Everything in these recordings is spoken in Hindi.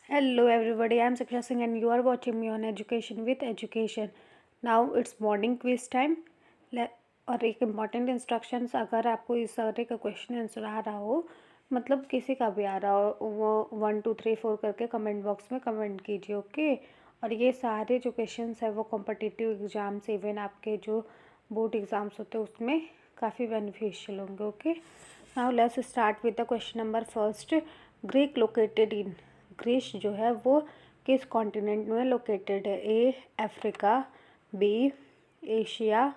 Hello everybody, I am Sakshya Singh and you are watching me on Education with Education. Now it's morning quiz time. और एक इम्पॉर्टेंट इंस्ट्रक्शंस, अगर आपको इस सारे का क्वेश्चन आंसर आ रहा हो, मतलब किसी का भी आ रहा हो, वो 1 2 3 4 करके कमेंट बॉक्स में कमेंट कीजिए, ओके। और ये सारे जो क्वेश्चंस है वो कॉम्पिटिटिव एग्जाम्स, इवन आपके जो बोर्ड एग्ज़ाम्स होते हैं उसमें काफ़ी बेनिफिशियल होंगे, okay. Now let's start with the question number first. Greek located in, Greece जो है वो किस कॉन्टिनेंट में लोकेटेड है? A Africa, B Asia,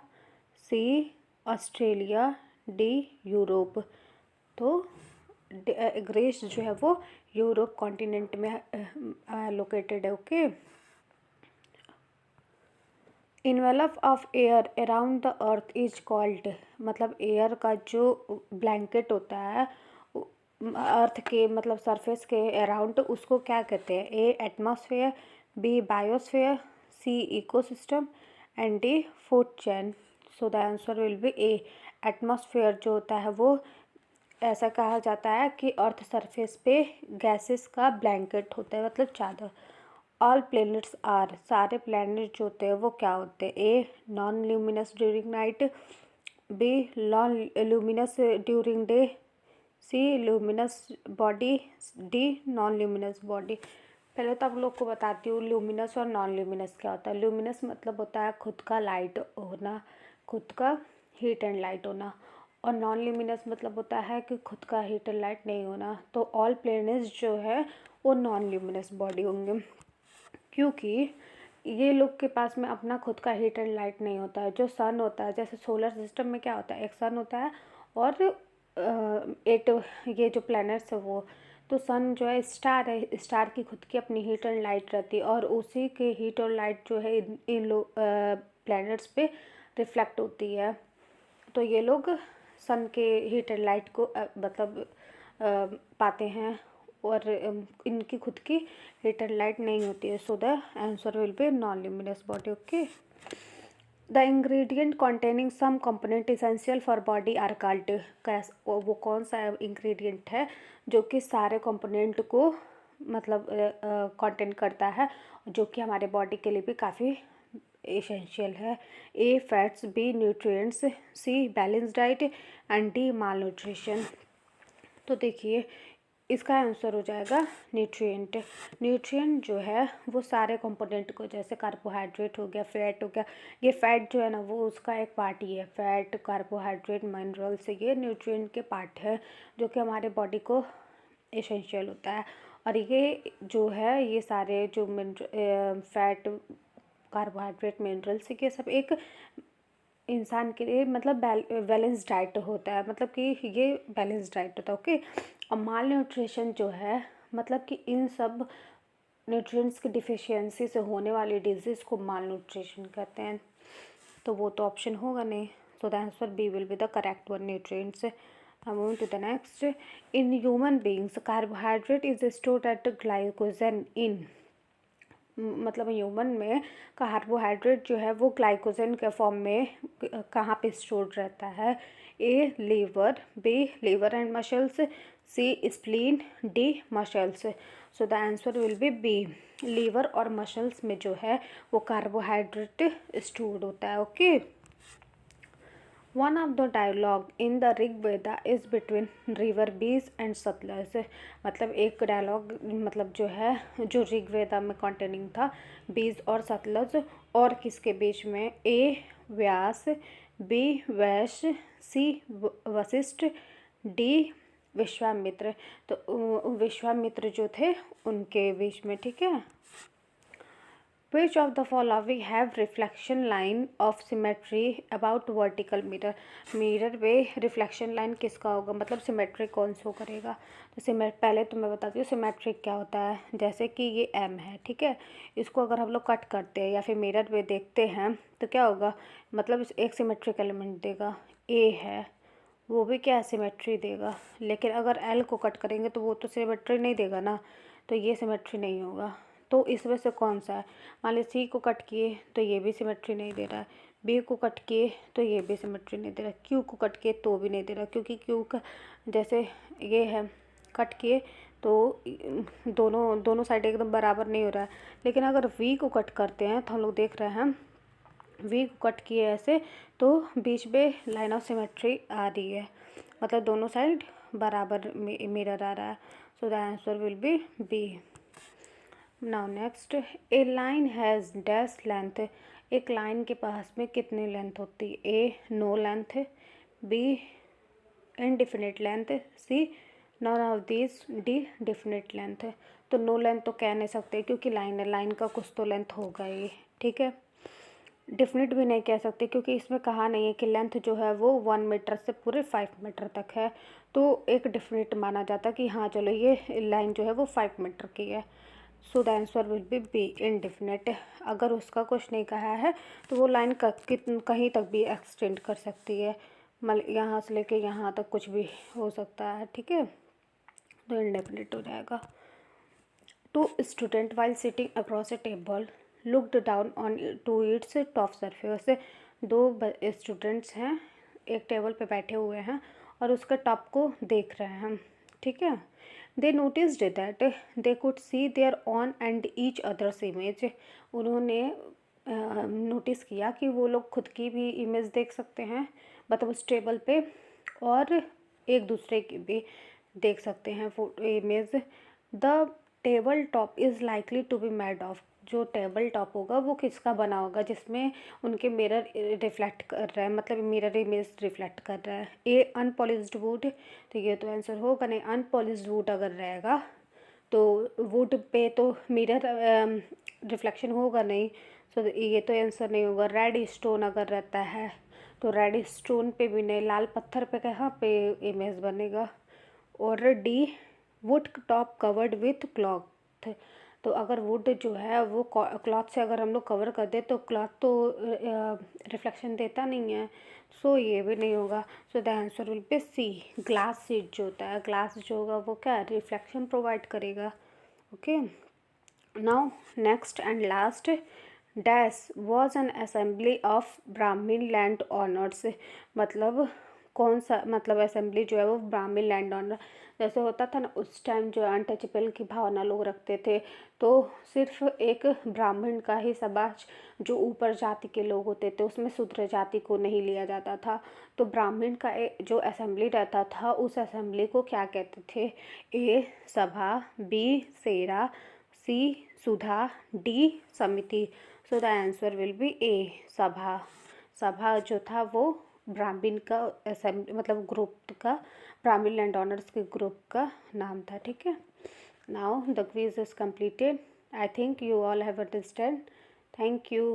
C Australia, D Europe. तो ग्रीस जो है वो यूरोप कॉन्टिनेंट में लोकेटेड है, okay. Envelope of air around the earth is called, मतलब एयर का जो ब्लैंकेट होता है अर्थ के मतलब सरफेस के अराउंड, उसको क्या कहते हैं? A atmosphere, B biosphere, C ecosystem and D food chain. So the answer will be A atmosphere. जो होता है वो ऐसा कहा जाता है कि अर्थ सरफेस पे गैसेस का ब्लैंकेट होता है, मतलब चादर। ऑल प्लैनेट्स आर, सारे प्लैनेट जो होते हैं वो क्या होते हैं? A non luminous during night, B non luminous during day, C luminous body, D non luminous body. पहले तो आप लोग को बताती हूँ ल्यूमिनस और नॉन ल्यूमिनस क्या होता है। ल्यूमिनस मतलब होता है खुद का लाइट होना, खुद का हीट एंड लाइट होना, और नॉन ल्यूमिनस मतलब होता है कि खुद का हीट एंड लाइट नहीं होना। तो ऑल प्लैनेट्स जो है वो नॉन ल्यूमिनस बॉडी होंगे, क्योंकि ये लोग के पास में अपना खुद का हीट एंड लाइट नहीं होता है। जो सन होता है, जैसे सोलर सिस्टम में क्या होता है, एक सन होता है और एट ये जो प्लैनेट्स है वो, तो सन जो है स्टार है, स्टार की खुद की अपनी हीट एंड लाइट रहती है, और उसी के हीट और लाइट जो है इन लोग प्लैनेट्स पे रिफ्लेक्ट होती है। तो ये लोग सन के हीट एंड लाइट को मतलब पाते हैं, और इनकी खुद की हीट एंड लाइट नहीं होती है। So the answer will be non luminous body, okay. The ingredient containing some component essential for body are called, वो कौन सा इंग्रेडिएंट है जो कि सारे कंपोनेंट को मतलब कंटेन करता है, जो कि हमारे बॉडी के लिए भी काफ़ी एसेंशियल है? A fats, B nutrients, C balance diet and D malnutrition. तो देखिए इसका आंसर हो जाएगा न्यूट्रिएंट। न्यूट्रिएंट जो है वो सारे कंपोनेंट को, जैसे कार्बोहाइड्रेट हो गया, फैट हो गया, ये फैट जो है ना वो उसका एक पार्ट ही है। फैट, कार्बोहाइड्रेट, मिनरल्स, ये न्यूट्रिएंट के पार्ट है जो कि हमारे बॉडी को एसेंशियल होता है। और ये जो है ये सारे जो फैट, कार्बोहाइड्रेट, मिनरल्स, ये सब एक इंसान के लिए मतलब बैलेंस डाइट होता है, मतलब कि ये बैलेंस डाइट होता है, ओके। और माल न्यूट्रिशन जो है मतलब कि इन सब न्यूट्रिएंट्स की डिफिशियंसी से होने वाली डिजीज़ को माल न्यूट्रिशन कहते हैं। तो वो तो ऑप्शन होगा नहीं। So the answer B will be the correct one, nutrients. Now moving to the next. In human beings, carbohydrate is stored at glycogen in, मतलब ह्यूमन में कार्बोहाइड्रेट जो है वो ग्लाइकोजन के फॉर्म में कहाँ पे स्टोर रहता है? A liver, B liver and muscles, C spleen, D muscles. So the answer will be B, liver और मसल्स में जो है वो कार्बोहाइड्रेट स्टोर्ड होता है, okay. One of the dialogue in the Rigveda is between river Beas and Sutlej, मतलब एक डायलॉग मतलब जो है जो ऋग्वेदा में कंटेनिंग था बीज और सतलज, और किसके बीच में? ए व्यास, बी वैश्य, सी वशिष्ठ, डी विश्वामित्र। तो विश्वामित्र जो थे उनके बीच में, ठीक है। Which of the following have reflection line of symmetry about vertical mirror? Mirror पे रिफ्लेक्शन लाइन किसका होगा, मतलब सिमेट्रिक कौन शो करेगा? तो पहले तो मैं बताती हूँ सिमेट्रिक क्या होता है। जैसे कि ये एम है, ठीक है, इसको अगर हम लोग कट करते हैं या फिर मिरर पे देखते हैं तो क्या होगा, मतलब एक सिमेट्रिक एलिमेंट देगा। ए है वो भी क्या सिमेट्री देगा, लेकिन अगर एल को कट करेंगे तो वो तो सिमेट्री नहीं देगा ना, तो ये सिमेट्री नहीं होगा। तो इस वजह से कौन सा है, मान लीजिए सी को कट किए तो ये भी सिमेट्री नहीं दे रहा है, बी को कट किए तो ये भी सिमेट्री नहीं दे रहा है, क्यू को कट किए तो भी नहीं दे रहा, क्योंकि क्यू का जैसे ये है कट किए तो दोनों दोनों साइड एकदम बराबर नहीं हो रहा है। लेकिन अगर वी को कट करते हैं तो हम लोग देख रहे हैं वी को कट किए ऐसे तो बीच में लाइन ऑफ सिमेट्री आ रही है, मतलब दोनों साइड बराबर मिरर आ रहा है। So the answer will be B. Now next, A line has dash length. एक लाइन के पास में कितनी लेंथ होती है? A no length, B indefinite length, C none of this, D definite length. तो नो लेंथ तो कह नहीं सकते क्योंकि लाइन है, लाइन का कुछ तो लेंथ होगा ही, ठीक है। डिफिनिट भी नहीं कह सकते क्योंकि इसमें कहा नहीं है कि लेंथ जो है वो 1 मीटर से पूरे 5 मीटर तक है, तो एक डिफिनिट माना जाता कि हाँ चलो ये लाइन जो है वो 5 मीटर की है। So the answer will be B indefinite. अगर उसका कुछ नहीं कहा है तो वो लाइन कहीं तक भी एक्सटेंड कर सकती है, मतलब यहाँ से लेके यहाँ तक कुछ भी हो सकता है, ठीक है, तो इनडेफिनिट हो जाएगा। Two student while sitting across a table looked down on to its top surface. दो स्टूडेंट्स हैं, एक टेबल पे बैठे हुए हैं और उसके टॉप को देख रहे हैं, ठीक है। They noticed that they could see their own and each other's image. उन्होंने नोटिस किया कि वो लोग खुद की भी इमेज देख सकते हैं, मतलब उस टेबल पे, और एक दूसरे की भी देख सकते हैं photo image. The table top is likely to be made of. जो टेबल टॉप होगा वो किसका बना होगा? जिसमें उनके मिरर रिफ्लेक्ट कर रहा है, मतलब मिरर इमेज रिफ्लेक्ट कर रहा है। ए अनपॉलिश्ड वुड, तो ये तो आंसर होगा नहीं। अनपॉलिश्ड वुड अगर रहेगा तो वुड पे तो मिरर रिफ्लेक्शन होगा नहीं, सो ये तो आंसर नहीं होगा। रेड स्टोन अगर रहता है तो रेड स्टोन पे भी नहीं, लाल पत्थर पे कहाँ पे इमेज बनेगा। और D would top covered with cloth. तो अगर वुड जो है वो क्लॉथ से अगर हम लोग कवर कर दे तो क्लॉथ तो रिफ्लेक्शन देता नहीं है, सो ये भी नहीं होगा। So the answer will be C. Glass sheet जो होता है, ग्लास जो होगा वो क्या रिफ्लेक्शन प्रोवाइड करेगा, okay. Now next and last, dash was an assembly of Brahmin land owners. मतलब कौन सा, मतलब असेंबली जो है वो ब्राह्मीण लैंड ऑनर, जैसे होता था ना उस टाइम जो अनटचेबल की भावना लोग रखते थे, तो सिर्फ एक ब्राह्मण का ही समाज, जो ऊपर जाति के लोग होते थे उसमें शूद्र जाति को नहीं लिया जाता था। तो ब्राह्मण का जो असेंबली रहता था उस असेंबली को क्या कहते थे? ए सभा, B Sera, C sudha, D samiti. So the answer will be A sabha. सभा जो था वो ब्राह्मण का असेंबली, मतलब ग्रुप का, ब्राह्मण लैंड ऑनर्स के ग्रुप का नाम था, ठीक है। Now the quiz is completed. I think you all have understand. Thank you.